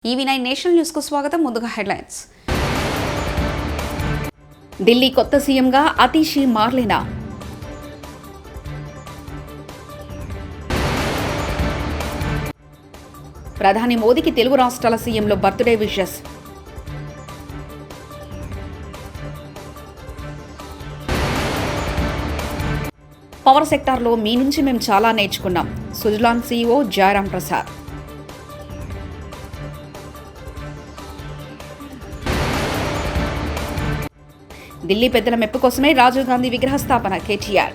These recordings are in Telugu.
EV9 నేషనల్ న్యూస్ కు స్వాగతం. ముందుగా హెడ్లైన్స్. ఢిల్లీ కొత్త సీఎంగా అతీషి మార్లేనా? ప్రధాని మోదీకి తెలుగు రాష్ట్రాల సీఎంలో బర్త్డే విషెస్. పవర్ సెక్టార్లో మీ నుంచి మేము చాలా నేర్చుకున్నాం. సుజలాన్ సీఈఓ జయరాం ప్రసాద్. ఢిల్లీ పెద్దల మెప్పు కోసమే రాజీవ్ గాంధీ విగ్రహ స్థాపన. కేటీఆర్.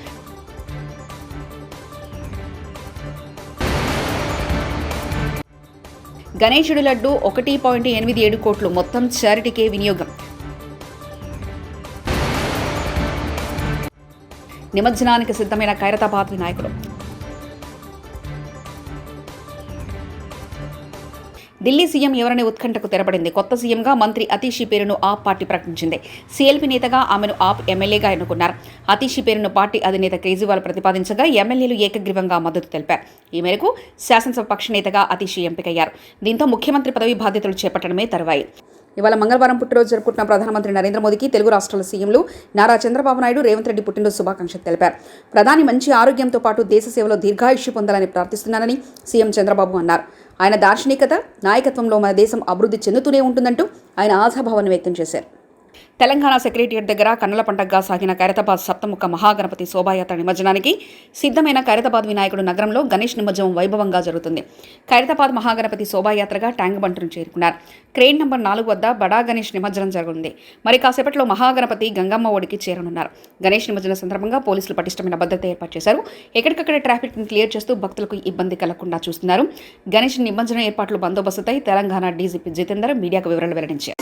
గణేశుడి లడ్డు 1.87 కోట్లు మొత్తం చారిటీకే వినియోగం. నిమజ్జనానికి సిద్ధమైన ఖైరతాబాద్ వినాయకుడు. ఢిల్లీ సీఎం ఎవరనే ఉత్కంఠకు తెరపడింది. కొత్త సీఎంగా మంత్రి అతీషి పేరును ఆప్ పార్టీ ప్రకటించింది. సీఎల్పీ నేతగా ఆమెను ఆప్ ఎమ్మెల్యేగా ఎన్నుకున్నారు. అతీషి పేరును పార్టీ అధినేత కేజ్రీవాల్ ప్రతిపాదించగా ఎమ్మెల్యేలు ఏకగ్రీవంగా మద్దతు తెలిపారు. ఈ మేరకు శాసనసభ పక్ష నేతగా అతీషి ఎంపికయ్యారు. దీంతో ముఖ్యమంత్రి పదవి బాధ్యతలు చేపట్టడమే తరువాయి. ఇవాళ మంగళవారం పుట్టినరోజు జరుపుకుంటున్న ప్రధానమంత్రి నరేంద్ర మోదీకి తెలుగు రాష్ట్రాల సీఎంలు నారా చంద్రబాబు నాయుడు, రేవంత్ రెడ్డి పుట్టినరోజు శుభాకాంక్షలు తెలిపారు. ప్రధాని మంచి ఆరోగ్యంతో పాటు దేశ సేవలో దీర్ఘాయుష్య పొందాలని ప్రార్థిస్తున్నానని సీఎం చంద్రబాబు అన్నారు. ఆయన దార్శనికత, నాయకత్వంలో మన దేశం అభివృద్ధి చెందుతూనే ఉంటుందంటూ ఆయన ఆశాభావాన్ని వ్యక్తం చేశారు. తెలంగాణ సెక్రటేరియట్ దగ్గర కన్నుల పండగగా సాగిన ఖైరతాబాద్ సప్తముఖ మహాగణపతి శోభాయాత్ర నిమజ్జనానికి సిద్ధమైన ఖైరతాబాద్ వినాయకుడు నగరంలో గణేష్ నిమజ్జనం వైభవంగా జరుగుతుంది. ఖైరతాబాద్ మహాగణపతి శోభాయాత్రగా ట్యాంక్ బంటును చేరుకున్నారు. క్రేన్ నంబర్ 4 వద్ద బడా గణేష్ నిమజ్జనం జరుగుతుంది. మరి కాసేపట్లో మహాగణపతి గంగమ్మ ఒడికి చేరనున్నారు. గణేష్ నిమజ్జన సందర్భంగా పోలీసులు పటిష్టమైన భద్రత ఏర్పాటు చేశారు. ఎక్కడికక్కడ ట్రాఫిక్ ని క్లియర్ చేస్తూ భక్తులకు ఇబ్బంది కలగకుండా చూస్తున్నారు. గణేష్ నిమజ్జన ఏర్పాట్లు బందోబస్తుపై తెలంగాణ డీజీపీ జితేందర్ మీడియాకు వివరాలు వెల్లడించారు.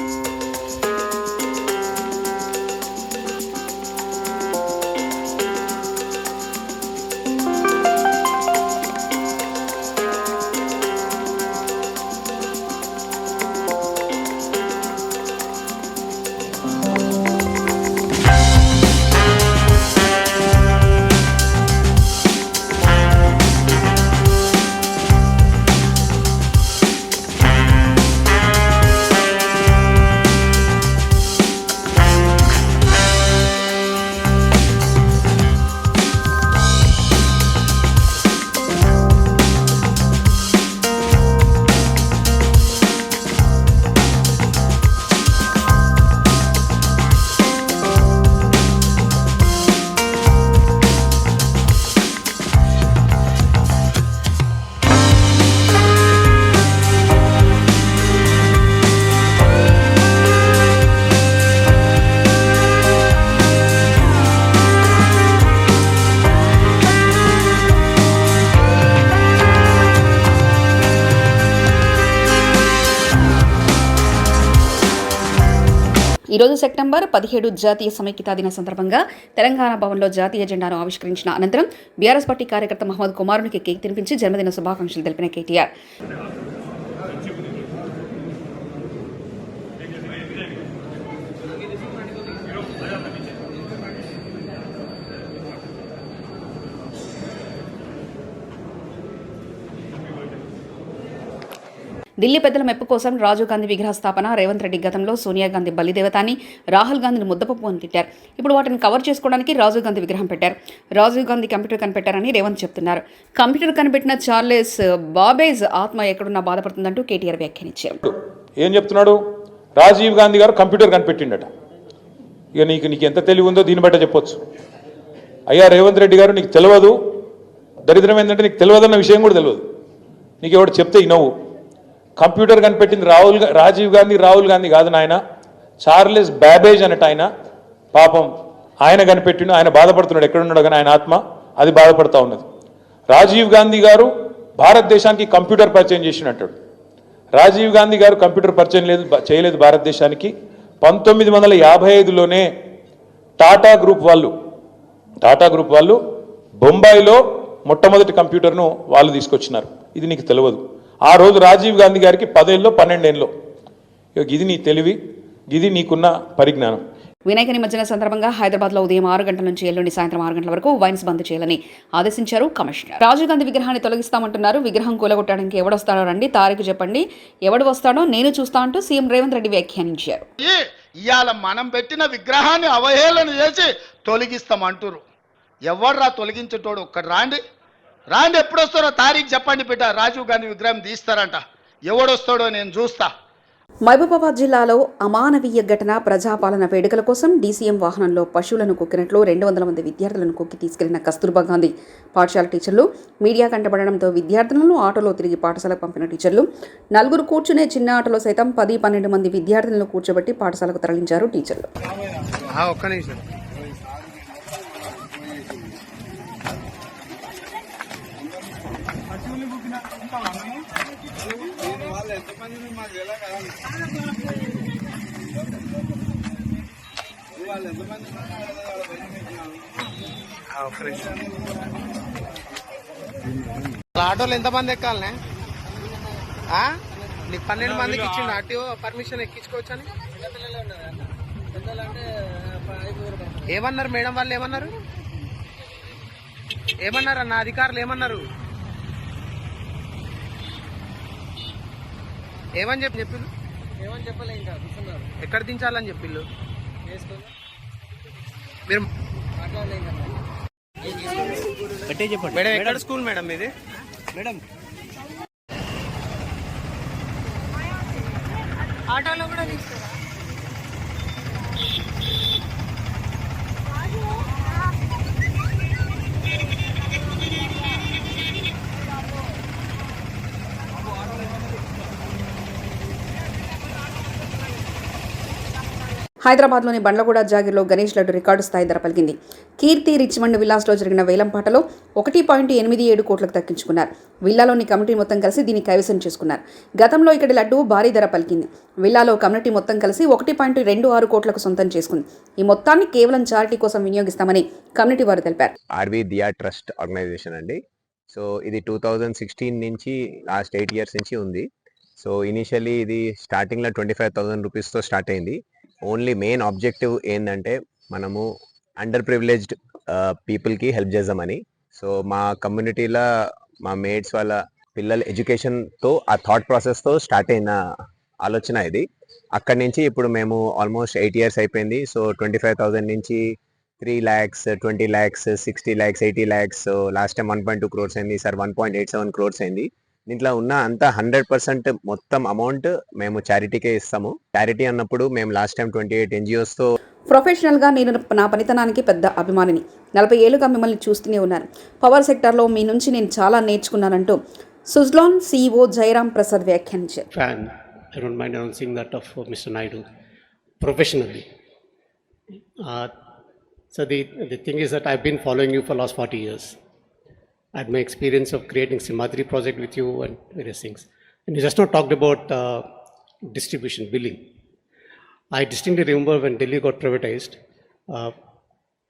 ఈరోజు సెప్టెంబర్ 17 జాతీయ సమైక్యతా దిన సందర్భంగా తెలంగాణ భవన్లో జాతీయ జెండాను ఆవిష్కరించిన అనంతరం బీఆర్ఎస్ పార్టీ కార్యకర్త మహమ్మద్ కుమారునికి కేక్ తినిపించి జన్మదిన శుభాకాంక్షలు తెలిపిన కేటీఆర్. ఢిల్లీ పెద్దల మెప్పు కోసం రాజీవ్ గాంధీ విగ్రహ స్థాపన. రేవంత్ రెడ్డి గతంలో సోనియా గాంధీ బలిదేవతాని, రాహుల్ గాంధీని ముద్దపప్పు అని తిట్టారు. ఇప్పుడు వాటిని కవర్ చేసుకోవడానికి రాజీవ్ గాంధీ విగ్రహం పెట్టారు. రాజీవ్ గాంధీ కంప్యూటర్ కనిపెట్టారని రేవంత్ చెప్తున్నారు. కంప్యూటర్ కనిపెట్టిన చార్లెస్ బాబేజ్ ఆత్మ ఎక్కడున్నా బాధపడుతుందంటూ కేటీఆర్ వ్యాఖ్యానించారు. ఏం చెప్తున్నాడు? రాజీవ్ గాంధీ గారు కంప్యూటర్ కనిపెట్టిండట. ఇక నీకు ఎంత తెలివి ఉందో దీన్ని బట్ట చెప్పొచ్చు. అయ్యా రేవంత్ రెడ్డి గారు, నీకు తెలియదు. దరిద్రం ఏంటంటే నీకు తెలియదన్న విషయం కూడా తెలియదు. నీకు ఎవడు చెప్తే ఇనవు. కంప్యూటర్ కనిపెట్టింది రాజీవ్ గాంధీ కాదు నాయన, చార్లెస్ బాబేజ్ అన్నట్టు ఆయన. పాపం ఆయన కనిపెట్టిండు. ఆయన బాధపడుతున్నాడు. ఎక్కడున్నాడు కానీ ఆయన ఆత్మ అది బాధపడుతూ ఉన్నది. రాజీవ్ గాంధీ గారు భారతదేశానికి కంప్యూటర్ పరిచయం చేసినట్టాడు. రాజీవ్ గాంధీ గారు కంప్యూటర్ పరిచయం చేయలేదు భారతదేశానికి. 1955లోనే టాటా గ్రూప్ వాళ్ళు బొంబాయిలో మొట్టమొదటి కంప్యూటర్ను వాళ్ళు తీసుకొచ్చినారు. ఇది నీకు తెలియదు. ఆ రోజు రాజీవ్ గాంధీ గారికి 10 ఏళ్ళలో 12 ఏళ్ళలో. ఇది నీ తెలివి, ఇది నీకున్న పరిజ్ఞానం. వినాయక నిమజ్జన సందర్భంగా హైదరాబాద్లో ఉదయం 6 గంటల నుంచి ఎల్లుండి సాయంత్రం 6 గంటల వరకు వైన్స్ బంద్ చేయాలని ఆదేశించారు కమిషనర్. రాజీవ్ గాంధీ విగ్రహాన్ని తొలగిస్తామంటున్నారు. విగ్రహం కూలగొట్టడానికి ఎవడొస్తాడో రండి, తారీఖు చెప్పండి, ఎవడు వస్తాడో నేను చూస్తా అంటూ సీఎం రేవంత్ రెడ్డి వ్యాఖ్యానించారు. ఇవాళ మనం పెట్టిన విగ్రహాన్ని అవహేళన చేసి తొలగిస్తామంటారు. ఎవడ్రా తొలగించేటోడు? ఒక్కడు రాండి, ఎప్పుడు వస్తారో తారీఖు చెప్పండి బిడ్డ. రాజీవ్ గాంధీ విగ్రహం తీస్తారంట, ఎవడొస్తాడో నేను చూస్తా. మహబూబాబాద్ జిల్లాలో అమానవీయ ఘటన. ప్రజాపాలన వేడుకల కోసం డీసీఎం వాహనంలో పశువులను కుక్కినట్లు 200 మంది విద్యార్థులను కుక్కి తీసుకెళ్లిన కస్తూర్బా గాంధీ పాఠశాల టీచర్లు మీడియా కంటపడడంతో విద్యార్థులను ఆటోలో తిరిగి పాఠశాలకు పంపిన టీచర్లు. 4 కూర్చునే చిన్న ఆటోలో సైతం 10-12 మంది విద్యార్థులను కూర్చోబెట్టి పాఠశాలకు తరలించారు టీచర్లు. ఆటోలో ఎంతమంది ఎక్కాలనే? నీకు 12 మందికి ఇచ్చిండు ఆర్టీఓ పర్మిషన్ ఎక్కించుకోవచ్చని. ఏమన్నారు మేడం వాళ్ళు? ఏమన్నారు అన్న అధికారులు? ఏమని చెప్పిళ్ళు? ఎక్కడ దించాలని చెప్పిళ్ళు? మీరు మేడం ఎక్కడ స్కూల్ మేడం ఇది? మేడం ఆటోలో కూడా తీస్తారా? హైదరాబాద్లోని బండ్లగూడ జాగిర్లో గణేష్ లడ్డు రికార్డు స్థాయి ధర పలికింది. కీర్తి రిచ్మండ్ విల్లాస్లో జరిగిన వేలంపాటలో 1.87 కోట్లకు దక్కించుకున్నారు. విల్లాలోని కమిటీ మొత్తం కలిసి దీన్ని కైవసం చేసుకున్నారు. గతంలో ఇక్కడి లడ్డు భారీ ధర పలికింది. విల్లాలో కమిటీ మొత్తం కలిసి 1.26 కోట్లకు సొంతం చేసుకుంది. ఈ మొత్తాన్ని కేవలం చారిటీ కోసం వినియోగిస్తామని కమిటీ వారు తెలిపారు. ఆర్వి దియా ట్రస్ట్ ఆర్గనైజేషన్ అండి. సో ఇది 2016 నుంచి లాస్ట్ 8 years నుంచి ఉంది. సో ఇనిషియల్లీ ఇది స్టార్టింగ్లో 25,000 రూపీస్తో స్టార్ట్ అయింది. ఓన్లీ మెయిన్ ఆబ్జెక్టివ్ ఏంటంటే మనము అండర్ ప్రివిలేజ్డ్ పీపుల్కి హెల్ప్ చేద్దామని. సో మా కమ్యూనిటీలో మా మేడ్స్ వాళ్ళ పిల్లల ఎడ్యుకేషన్తో ఆ థాట్ ప్రాసెస్తో స్టార్ట్ అయిన ఆలోచన ఇది. అక్కడి నుంచి ఇప్పుడు మేము ఆల్మోస్ట్ 8 years అయిపోయింది. సో 25,000 నుంచి 3 lakhs, 20 lakhs, 60 lakhs, 80 lakhs. So last time 1.2 crores అయింది, సార్ 1.87 crores అయింది. దీంట్లో ఉన్న అంతా 100% మొత్తం అమౌంట్ మేము చారిటీకే ఇస్తాము. చారిటీ అన్నప్పుడు మేము లాస్ట్ టైం 28 NGOsతో. ప్రొఫెషనల్గా నేను నా పనితనానికి పెద్ద అభిమానిని. 40 ఏళ్లుగా మిమ్మల్ని చూస్తూనే ఉన్నాను. పవర్ సెక్టార్లో మీ నుంచి నేను చాలా నేర్చుకున్నానంటూ సుజ్లాన్ CEO జయరాం ప్రసాద్ వ్యాఖ్యానించారు. I don't mind announcing that of Mr. Naidu professionally. So the thing is that I've been following you for last 40 years. I had my experience of creating Simadri project with you and various things. And you just not talked about distribution, billing. I distinctly remember when Delhi got privatized,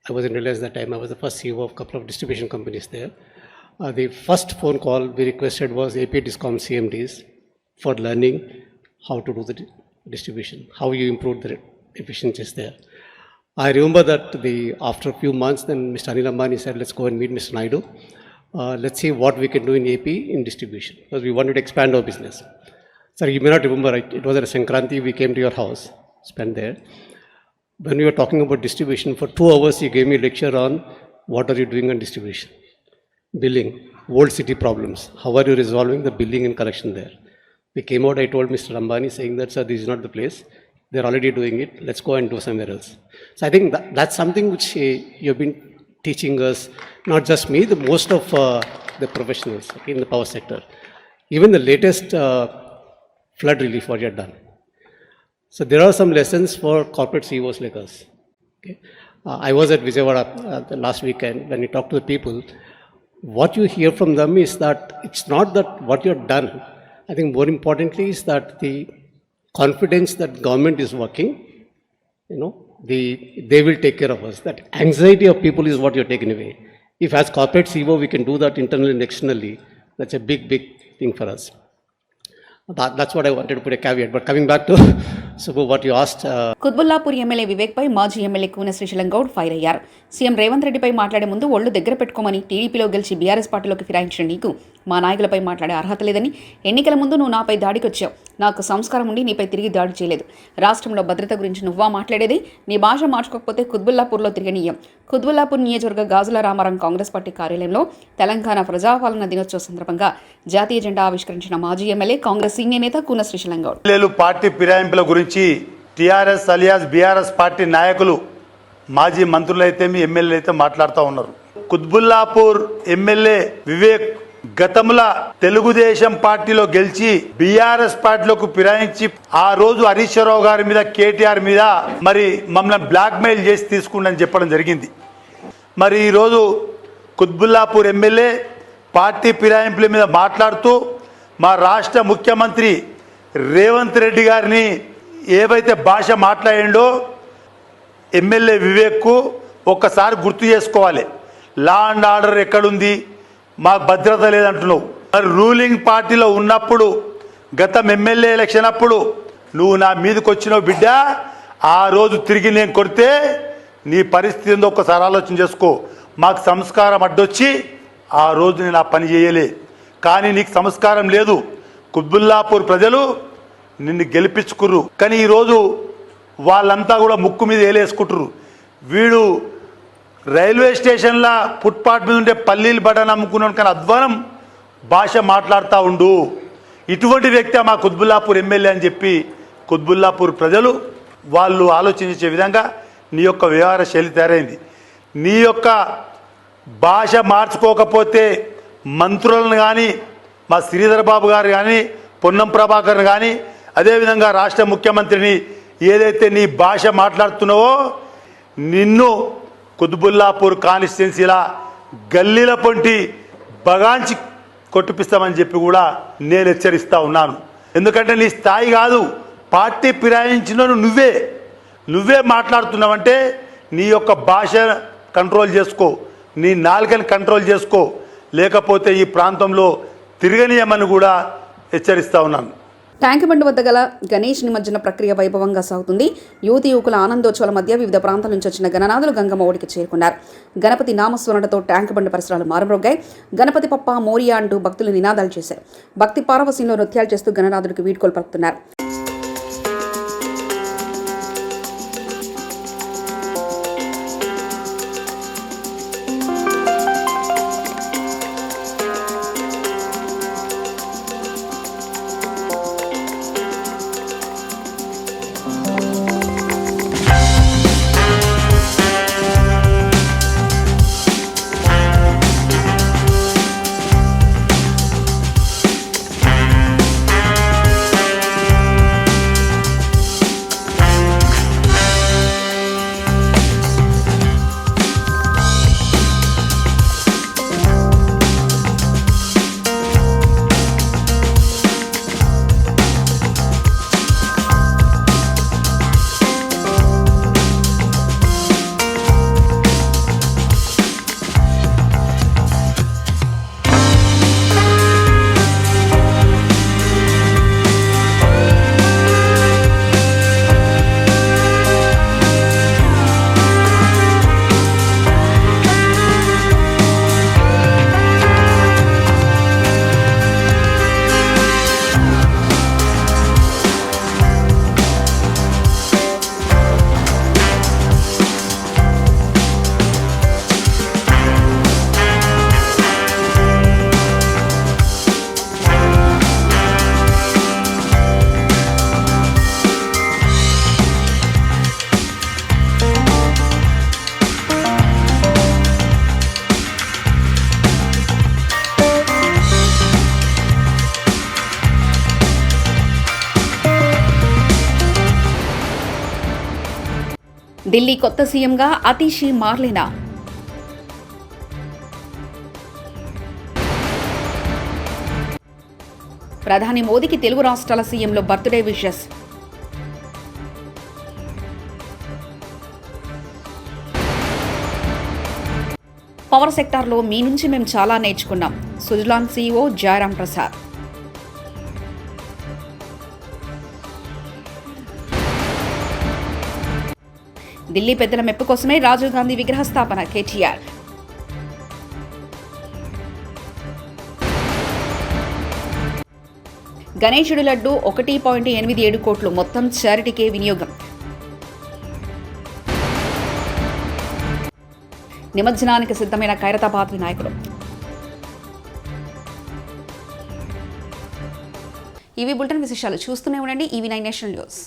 I was in Reliance that time. I was the first CEO of a couple of distribution companies there. The first phone call we requested was AP Discom CMDs for learning how to do the distribution, how you improve the efficiencies there. I remember that after a few months, then Mr. Anil Ambani said, let's go and meet Mr. Naidu. Let's see what we can do in AP in distribution, because we wanted to expand our business. Sir, you may not remember, it was at Sankranti, we came to your house, spent there. When we were talking about distribution, for 2 hours you gave me a lecture on what are you doing on distribution, billing, old city problems, how are you resolving the billing and collection there. We came out, I told Mr. Ambani saying that, sir, this is not the place, they're already doing it, let's go and do somewhere else. So I think that's something which you've been teaching us, not just me, the most of the professionals in the power sector. Even the latest flood relief what you have done. So there are some lessons for corporate CEOs like us. Okay? I was at Vijayawada the last weekend. When you talk to the people, what you hear from them is that it's not that what you have done. I think more importantly is that the confidence that government is working, they will take care of us. That anxiety of people is what you're taking away. If as corporate CEO we can do that internally and externally, that's a big thing for us. That's what I wanted to put a caveat. But coming back to Subbu, what you asked, Quthbullapur MLA Vivek పై మాజీ ఎమ్మెల్యే కూన శ్రీశైలం గౌడ్ ఫైర్ అయ్యారు. సీఎం రేవంత్ రెడ్డిపై మాట్లాడే ముందు ఒళ్ళు దగ్గర పెట్టుకోమని, టీడీపీలో గెలిచి బీఆర్ఎస్ పార్టీలోకి ఫిరాయించిన నీకు మా నాయకులపై మాట్లాడే అర్హత లేదని, ఎన్నికల ముందు నువ్వు నాపై దాడికి వచ్చావు, నాకు సంస్కారం ఉండి నీపై తిరిగి దాడి చేయలేదు, రాష్ట్రంలో భద్రత గురించి నువ్వా మాట్లాడేది, నీ భాష మార్చుకోకపోతే కుత్బుల్లాపూర్లో తిరగనీయం. కుత్బుల్లాపూర్ నియోజకవర్గ గాజుల రామారం కాంగ్రెస్ పార్టీ కార్యాలయంలో తెలంగాణ ప్రజాపాలన దినోత్సవ సందర్భంగా జాతీయ జెండా ఆవిష్కరించిన మాజీ ఎమ్మెల్యే కాంగ్రెస్ సీనియర్ నేత కూన శ్రీశైలం గౌడ్ పార్టీ ఫిరాయింపుల గురించి టీఆర్ఎస్ అలియాస్ బీఆర్ఎస్ పార్టీ నాయకులు, మాజీ మంత్రులైతే మీ ఎమ్మెల్యేలు అయితే మాట్లాడుతూ ఉన్నారు. కుత్బుల్లాపూర్ ఎమ్మెల్యే వివేక్ గతంలో తెలుగుదేశం పార్టీలో గెలిచి బీఆర్ఎస్ పార్టీలోకి ఫిరాయించి ఆ రోజు హరీష్ రావు గారి మీద, కేటీఆర్ మీద మరి మమ్మల్ని బ్లాక్ మెయిల్ చేసి తీసుకుండని చెప్పడం జరిగింది. మరి ఈరోజు కుత్బుల్లాపూర్ ఎమ్మెల్యే పార్టీ ఫిరాయింపుల మీద మాట్లాడుతూ మా రాష్ట్ర ముఖ్యమంత్రి రేవంత్ రెడ్డి గారిని ఏవైతే భాష మాట్లాడిండో ఎమ్మెల్యే వివేక్కు ఒక్కసారి గుర్తు చేసుకోవాలి. లా అండ్ ఆర్డర్ ఎక్కడుంది, మాకు భద్రత లేదంటున్నావు. మరి రూలింగ్ పార్టీలో ఉన్నప్పుడు, గతం ఎమ్మెల్యే ఎలక్షన్ అప్పుడు నువ్వు నా మీదకి వచ్చినావు బిడ్డ. ఆ రోజు తిరిగి నేను కొడితే నీ పరిస్థితి ఏందో ఒక్కసారి ఆలోచన చేసుకో. మాకు సంస్కారం అడ్డొచ్చి ఆ రోజు నేను ఆ పని చేయలే. కానీ నీకు సంస్కారం లేదు. కుత్బుల్లాపూర్ ప్రజలు నిన్ను గెలిపించుకుర్రు, కానీ ఈరోజు వాళ్ళంతా కూడా ముక్కు మీద ఏలేసుకుంటారు. వీడు రైల్వే స్టేషన్ల ఫుట్పాత్ మీద ఉండే పల్లీలు బటన్ అమ్ముకున్నాడు, కానీ అధ్వానం భాష మాట్లాడుతూ ఉండు. ఇటువంటి వ్యక్తి మా కుత్బుల్లాపూర్ ఎమ్మెల్యే అని చెప్పి కుత్బుల్లాపూర్ ప్రజలు వాళ్ళు ఆలోచించే విధంగా నీ యొక్క వ్యవహార శైలి తయారైంది. నీ యొక్క భాష మార్చుకోకపోతే మంత్రులను కానీ, మా శ్రీధర్ బాబు గారు కానీ, పొన్నం ప్రభాకర్ కానీ, అదేవిధంగా రాష్ట్ర ముఖ్యమంత్రిని ఏదైతే నీ భాష మాట్లాడుతున్నావో నిన్ను కుత్బుల్లాపూర్ కాన్స్టిట్యున్సీలా గల్లీల పొంటి బగాంచి కొట్టిపిస్తామని చెప్పి కూడా నేను హెచ్చరిస్తూ ఉన్నాను. ఎందుకంటే నీ స్థాయి కాదు, పార్టీ ఫిరాయించిన నువ్వే మాట్లాడుతున్నావంటే నీ యొక్క భాష కంట్రోల్ చేసుకో, నీ నాలుకని కంట్రోల్ చేసుకో, లేకపోతే ఈ ప్రాంతంలో తిరగనీయమని కూడా హెచ్చరిస్తూ ఉన్నాను. ట్యాంక్ బండ్ వద్ద గల గణేష్ నిమజ్జన ప్రక్రియ వైభవంగా సాగుతుంది. యువకుల ఆనందోత్సవాల మధ్య వివిధ ప్రాంతాల నుంచి వచ్చిన గణనాథులు గంగమ్మ ఒడికి చేరుకున్నారు. గణపతి నామస్మరణతో ట్యాంక్ బండ్ పరిసరాలు మారుమ్రోగాయి. గణపతి పప్ప మోరియా అంటూ భక్తులు నినాదాలు చేశారు. భక్తి పారవస్యంలో నృత్యాలు చేస్తూ గణనాథుడికి వీడ్కోలు పలుకుతున్నారు. ఢిల్లీ కొత్త సీఎంగా అతీషి మార్లేనా? ప్రధాని మోదీకి తెలుగు రాష్ట్రాల సీఎంలో బర్త్డే విషెస్. పవర్ సెక్టార్లో మీ నుంచి మేము చాలా నేర్చుకున్నాం. సుజలాన్ సీఈఓ జయరాం ప్రసాద్. ఢిల్లీ పెద్దల మెప్పు కోసమే రాజీవ్ గాంధీ విగ్రహ స్థాపన కేటీఆర్. గణేశుడి లడ్డు 1.87 కోట్లు మొత్తం చారిటీకే వినియోగం. నిమజ్జనానికి సిద్ధమైన ఖైరతాబాద్ వినాయకుడు. ఇవి బులెటిన్ విశేషాలు. చూస్తూనే ఉండండి EV9 నేషనల్ న్యూస్.